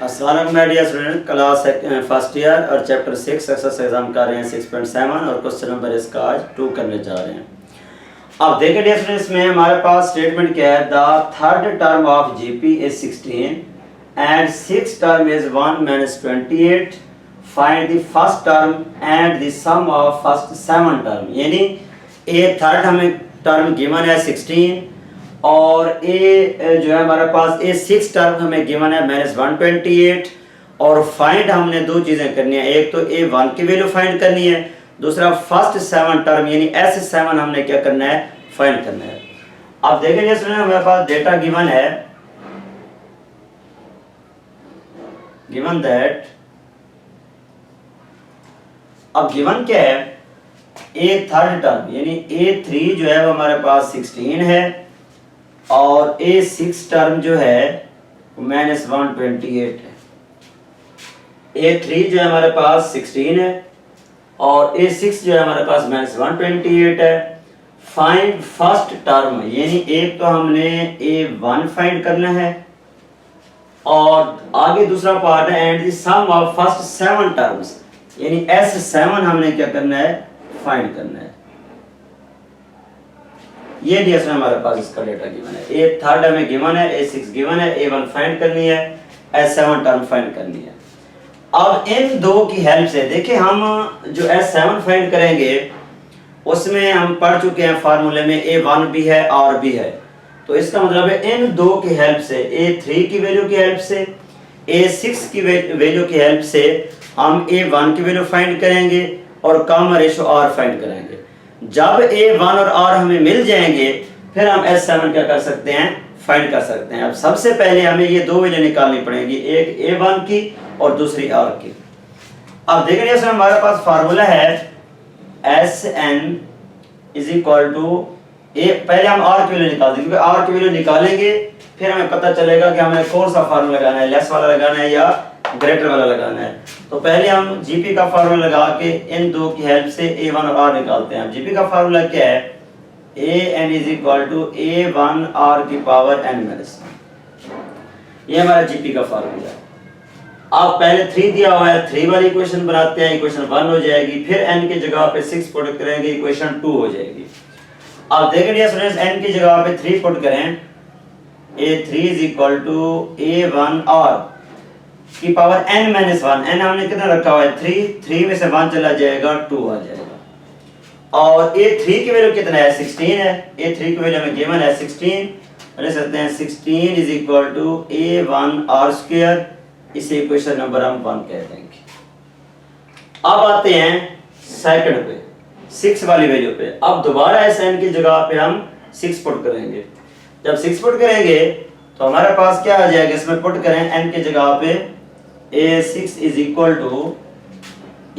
अस्सलाम वालेकुम my dear student, class first year और चैप्टर 6 सक्सेस एग्जाम कर रहे हैं 6.7 और क्वेश्चन नंबर इसका आज 2 करने जा रहे हैं। अब देखिए डियर स्टूडेंट्स, में हमारे पास स्टेटमेंट क्या है, the third term of GP is 16 and six term is 1 - 28, find the first term and the sum of first 7 term. यानी ए थर्ड हमें टर्म गिवन है 16 और ए जो है हमारे पास ए 6 टर्म हमें गिवन है -128 और फाइंड हमने दो चीज़ें करनी है, एक तो ए 1 की वैल्यू फाइंड करनी है, दूसरा फर्स्ट 7 टर्म यानी S7 हमने क्या करना है, फाइंड करना है। अब देखेंगे स्टूडेंट, हमारे पास डेटा गिवन है, गिवन दैट, अब गिवन क्या है, ए थर्ड टर्म यानी A3 जो है वो हमारे पास 16 है और A6 टर्म जो है -128 है। A3 जो है हमारे पास 16 है और A6 जो है हमारे पास -128 है। फाइंड फर्स्ट टर्म यानी एक तो हमने A1 फाइंड करना है और आगे दूसरा पार्ट है and the sum of first 7 terms यानी S7 हमने क्या करना है, फाइंड करना है। ये डी हमारे पास इसका डेटा गिवन है, ए थर्ड हमें गिवन है, A6 गिवन है, A1 फाइंड करनी है, S7 टर्म फाइंड करनी है। अब इन दो की हेल्प से देखिए हम जो S7 फाइंड करेंगे उसमें हम पढ़ चुके हैं फार्मूले में A1 भी है और भी है, तो इसका मतलब है इन दो की हेल्प से, A3 की वैल्यू की हेल्प से, A6 की वैल्यू की हेल्प से हम A1 की वैल्यू फाइंड करेंगे और कॉमन रेशो R फाइंड करेंगे। जब A1 और R हमें मिल जाएंगे फिर हम S7 क्या कर सकते हैं, फाइंड कर सकते हैं। अब सबसे पहले हमें ये दो वैल्यू निकालनी पड़ेगी, एक A1 की और दूसरी R की। अब देखिए इसमें हमारे पास फार्मूला है Sn इज इक्वल टू ए, पहले हम R की वैल्यू निकाल देंगे, क्योंकि R की वैल्यू निकालेंगे फिर हमें पता चलेगा कि हमें कौन सा फार्मूला लगाना है, लेस वाला लगाना है या ग्रेटर वाला लगाना है। तो पहले हम जीपी का फार्मूला लगा के इन दो की हेल्प से A1 और R निकालते हैं। जीपी का फार्मूला क्या है, An is equal to A1 R की पावर n माइनस, ये हमारा जीपी का फार्मूला है। अब पहले 3 दिया हुआ है, 3 वाली इक्वेशन बनाते हैं, इक्वेशन 1 हो जाएगी, फिर n की जगह पे 6 पुट करेंगे, इक्वेशन 2 हो जाएगी। अब देखिए स्टूडेंट्स, n की जगह पे 3 पुट करें, A3 is equal to A1 R की पावर n माइनस 1, n हमने कितना रखा हुआ है 3 में से 1 चला जाएगा 2 आ जाएगा। और A3 की वैल्यू कितना है, 16 है, A3 की वैल्यू हमें गिवन है 16, लिख सकते हैं 16 is equal to A1 R square, इसे इक्वेशन नंबर हम 1 कह देंगे। अब आते हैं सेकंड पे, 6 वाली वैल्यू पे। अब दोबारा इस n की जगह पे हम 6 पुट करेंगे। जब 6 पुट करेंगे तो हमारे पास क्या आ जाएगा, इसमें पुट करें n की जगह पे A6 is equal to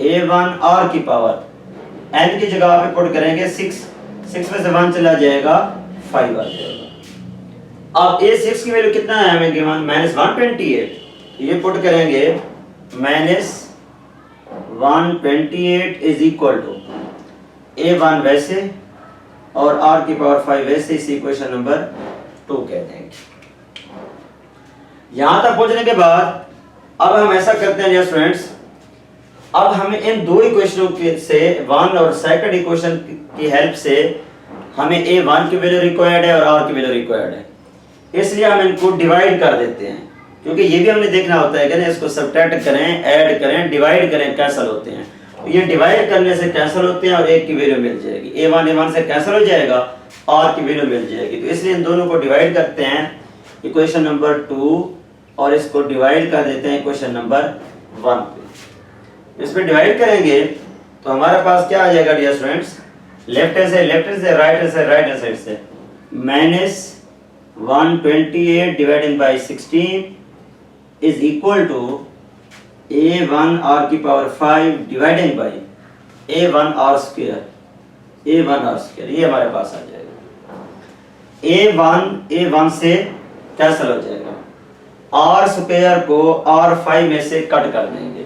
A1 R की पावर, n की जगह पे पुट करेंगे 6 में से 1 चला जाएगा 5 आ जाएगा। अब A6 की वैल्यू कितना है हमें गिवन, -128, तो ये पुट करेंगे -128 इज इक्वल टू A1 वैसे और R की पावर 5 वैसे, इसी इक्वेशन नंबर 2 कह देंगे। यहां तक पहुंचने के बाद अब हम ऐसा करते हैं स्टूडेंट्स, अब हमें इन दो इक्वेशनों से 1 और सेकंड इक्वेशन की हेल्प से हमें A1 की वैल्यू रिक्वायर्ड है और R की वैल्यू रिक्वायर्ड है, इसलिए हम इनको डिवाइड कर देते हैं, क्योंकि ये भी हमने देखना होता है कि ना इसको सब्ट्रैक्ट करें, ऐड करें, डिवाइड करें, कैंसिल होते हैं। तो ये डिवाइड करने से कैंसिल होते हैं और एक की वैल्यू मिल जाएगी, A1 से कैंसिल हो जाएगा, R की वैल्यू मिल जाएगी। तो इसलिए इन दोनों को डिवाइड करते हैं इक्वेशन नंबर 2 और इसको डिवाइड कर देते हैं इक्वेशन नंबर 1 पे। इसमें डिवाइड करेंगे तो हमारे पास क्या आ जाएगा डियर स्टूडेंट्स, लेफ्ट हैंड से राइट हैंड साइड से -128 divided by 16 is equal to A1 R की power 5 divided by A1 R square, ये हमारे पास आ जाएगा। A1 से कैंसिल हो जाएगा, R स्क्वायर को R5 में से कट कर देंगे,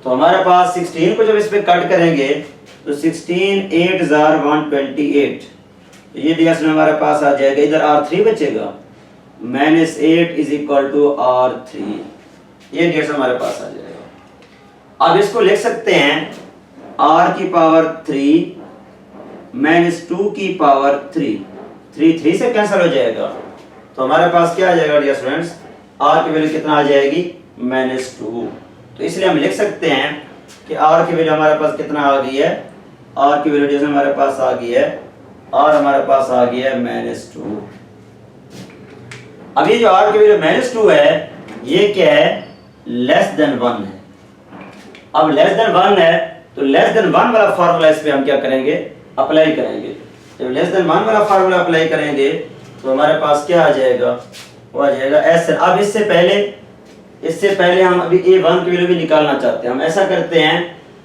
तो हमारे पास 16 को जब इस पे कट करेंगे तो 16 8 जार 128, ये डिवीजन हमारे पास आ जाएगा, इधर R3 बचेगा, -8 इज इक्वल टू R3, ये डियर हमारे पास आ जाएगा। अब इसको लिख सकते हैं r की पावर 3 माइनस 2 की पावर 3, 3 से कैंसिल हो जाएगा, तो हमारे पास क्या आ जाएगा डियर स्टूडेंट्स, r की वैल्यू कितना आ जाएगी, -2। तो इसलिए हम लिख सकते हैं कि r की वैल्यू हमारे पास कितना आ गई है, r की वैल्यू जैसे हमारे पास आ गई है, r हमारे पास आ गई है -2। अब ये जो r की वैल्यू -2 है, ये क्या है, लेस देन 1 है। अब लेस देन 1 है तो लेस देन 1 वाला फार्मूला इस पे हम क्या करेंगे, अप्लाई करेंगे। जब लेस देन 1 वाला फार्मूला अप्लाई करेंगे तो हमारे पास क्या आ जाएगा, वो आ जाएगा s। अब इससे पहले हम अभी a1 की वैल्यू भी निकालना चाहते हैं। हम ऐसा करते हैं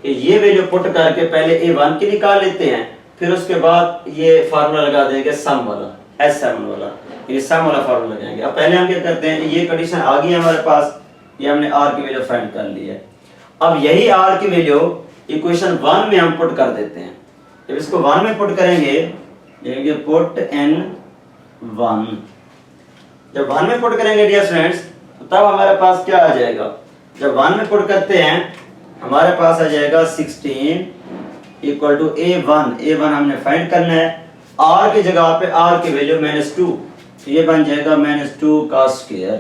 कि ये वैल्यू पुट करके पहले a1 की निकाल लेते हैं, फिर उसके बाद ये फार्मूला लगा देंगे सम वाला, s7 वाला, ये सम वाला फार्मूला लगाएंगे। अब पहले हम क्या करते हैं, ये कंडीशन आ गई है हमारे पास, ये हमने r की वैल्यू फाइंड कर ली है। अब यही r की वैल्यू इक्वेशन 1 में हम पुट कर देते हैं। जब इसको 1 में पुट करेंगे, लिखेंगे पुट n1। जब 1 में पुट करेंगे डियर स्टूडेंट्स, तब हमारे पास क्या आ जाएगा, जब 1 में पुट करते हैं हमारे पास आ जाएगा 16 इक्वल टू a1 हमने फाइंड करना है, r की जगह पे r की वैल्यू -2, तो ये बन जाएगा -2 का स्क्वायर।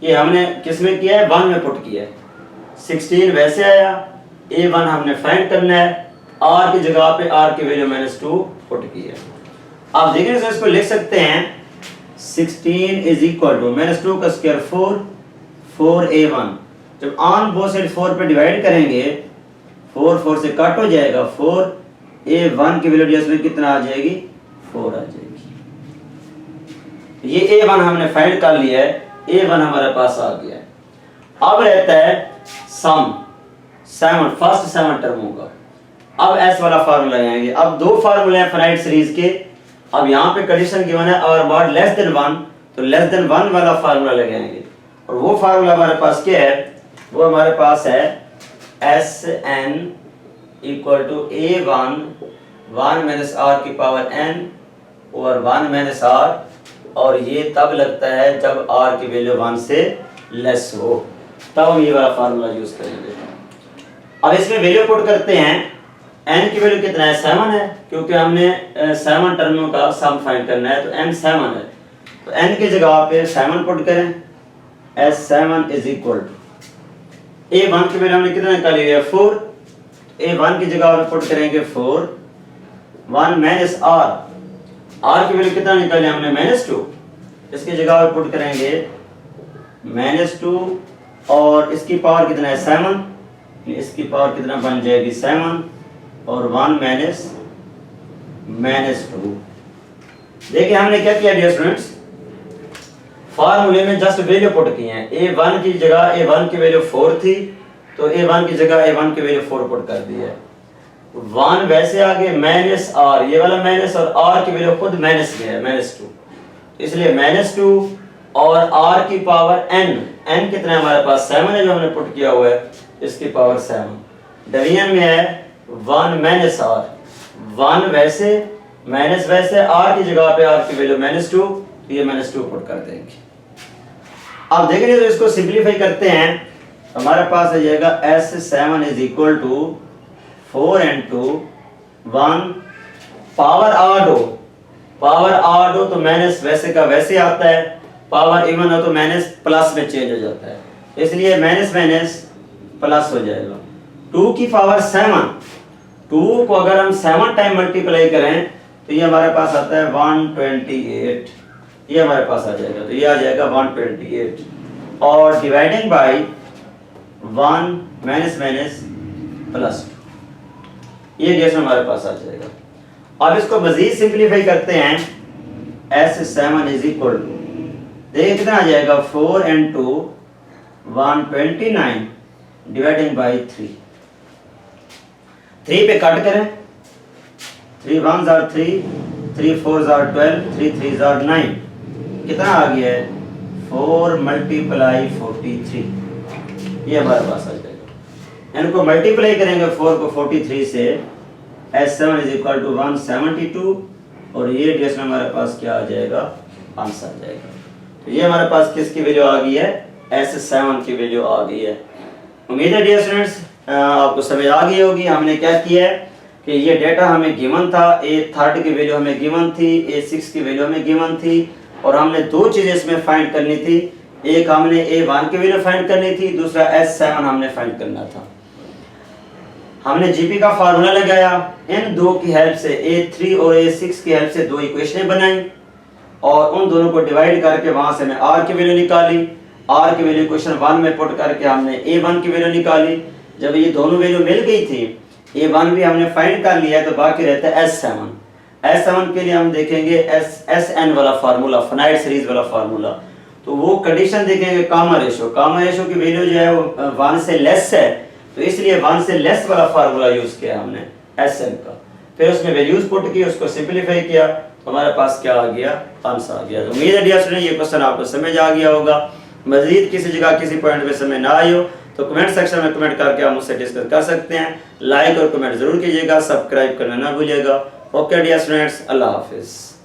ये हमने किस में किया है, 1 में पुट किया है। 16 वैसे आया, a1 हमने फाइंड करना है, r की जगह पे r की वैल्यू -2 पुट की है। आप देखिए तो इसको लिख सकते हैं 16 इज इक्वल टू -2 का स्क्वायर 4a1। जब ऑन बोथ साइड 4 पे डिवाइड करेंगे, 4 से कट हो जाएगा, 4a1 की वैल्यू जैसे कितना आ जाएगी, 4 आ जाएगी। ये a1 हमने फाइंड कर लिया है, a1 हमारे पास आ गया है। अब रहता है सम 7, फर्स्ट 7 टर्म होगा। अब s वाला फार्मूला लगाएंगे। अब दो फार्मूले हैं फाइनाइट सीरीज के। अब यहाँ पे कंडीशन गिवन है और मॉड लेस देन 1, तो लेस देन 1 वाला फार्मूला लगाएंगे। और वो फार्मूला हमारे पास क्या है, वो हमारे पास है Sn equal to a1 1 minus r की पावर n और 1 माइनस r, और ये तब लगता है जब r की वैल्यू 1 से लेस हो, तब हम ये वाला फार्मूला यूज करेंगे। अब इसमें वैल्यू पुट करते हैं, n की वैल्यू कितना है, 7 है, क्योंकि हमने 7 टर्मों का सम फाइंड करना है, तो n 7 है, तो n की जगह पे 7 पुट करें। S7 is equal to a1 की वैल्यू हमने कितना निकाली है, 4, a1 की जगह पे पुट करेंगे 4, 1 माइनस r की वैल्यू कितना निकाली हमने, -2, इसकी जगह पे पुट करेंगे -2, और इसकी पावर कितना है, 7, इसकी पावर कितना बन जाएगी, 7, और 1 -2। देखिए हमने क्या किया डियर स्टूडेंट्स, फार्मूले में जस्ट वैल्यू पुट की है। a1 की जगह a1 की वैल्यू 4 थी, तो a1 की जगह a1 की वैल्यू 4 पुट कर दी है। 1 वैसे आगे माइनस r, ये वाला माइनस, और r की वैल्यू खुद माइनस में है, -2, इसलिए -2 और r की पावर n कितना है हमारे पास, 7 है जो हमने पुट किया हुआ है, इसकी पावर 7। डिवीजन में है 1 माइनस r, 1 वैसे माइनस वैसे, r की जगह पे r की वैल्यू -2, तो ये -2 पुट कर देंगे। अब देखेंगे तो इसको सिंपलीफाई करते हैं, हमारे पास आ जाएगा S7 is equal to 4 into 1 power r दो, तो माइनस वैसे का वैसे आता है, पावर इवन हो तो माइनस प्लस में चेंज हो जाता है, इसलिए माइनस माइनस प्लस हो जाएगा। 2 की पावर 7, 2 को अगर हम 7 टाइम मल्टीप्लाई करें तो ये हमारे पास आता है 128, ये हमारे पास आ जाएगा, तो ये आ जाएगा 128, और dividing by 1 minus minus plus 2, ये जैसे हमारे पास आ जाएगा। अब इसको मजीद सिंपलीफाई करते हैं, S7 इज इक्वल टू, देखिए कितना आ जाएगा, 4 into 129 डिवाइडिंग बाय 3, 3 पे कट करें, 3 1s are 3, 3 4s are 12, 3 3s are 9, कितना आ गया है, 4 multiply 43, ये हमारे पास आ जाएगा। इनको मल्टीप्लाई करेंगे 4 को 43 से, S7 इज इक्वल टू 172, और ये डिवीजन हमारे पास क्या आ जाएगा, आंसर आ जाएगा। तो ये हमारे पास किसकी वैल्यू आ गई है, S7 की वैल्यू आ गई है। उम्मीद है डियर स्टूडेंट्स आपको समझ आ गई होगी। हमने क्या किया है कि ये डेटा हमें गिवन था, A3 की वैल्यू हमें गिवन थी, A6 की वैल्यू हमें गिवन थी, और हमने दो चीज़ें इसमें फाइंड करनी थी। एक हमने A1 की वैल्यू फाइंड करनी थी, दूसरा S7 हमने फाइंड करना था। हमने जीपी का फार्मूला लगाया, इन दो की हेल्प से A3 और A6 की हेल्प से दो इक्वेशनें बनाई और उन दोनों को डिवाइड करके वहां से हमें R की वैल्यू निकाली। R की वैल्यू क्वेश्चन 1 में पुट करके हमने A1 की वैल्यू निकाली। जब ये दोनों वैल्यू मिल गई थी, A1 भी हमने फाइंड कर लिया, तो बाकी रहता है S7। S7 के लिए हम देखेंगे SN वाला फार्मूला, फाइनाइट सीरीज वाला फार्मूला। तो वो कंडीशन देखेंगे कामा रेशो की वैल्यू जो है वो 1 से लेस है, तो इसलिए 1 से लेस वाला फार्मूला यूज किया हमने SN का। फिर उसमें वैल्यूज पुट की, उसको सिंपलीफाई किया, तो हमारे पास क्या आ गया, आंसर आ गया। तो उम्मीद है डियर स्टूडेंट ये क्वेश्चन आपको समझ आ गया होगा। मजीद किसी जगह किसी पॉइंट पे समझ ना आई हो तो कमेंट सेक्शन में कमेंट करके आप मुझसे डिस्कस कर सकते हैं। लाइक और कमेंट जरूर कीजिएगा, सब्सक्राइब करना ना भूलिएगा। ओके डियर स्टूडेंट्स, अल्लाह हाफिज़।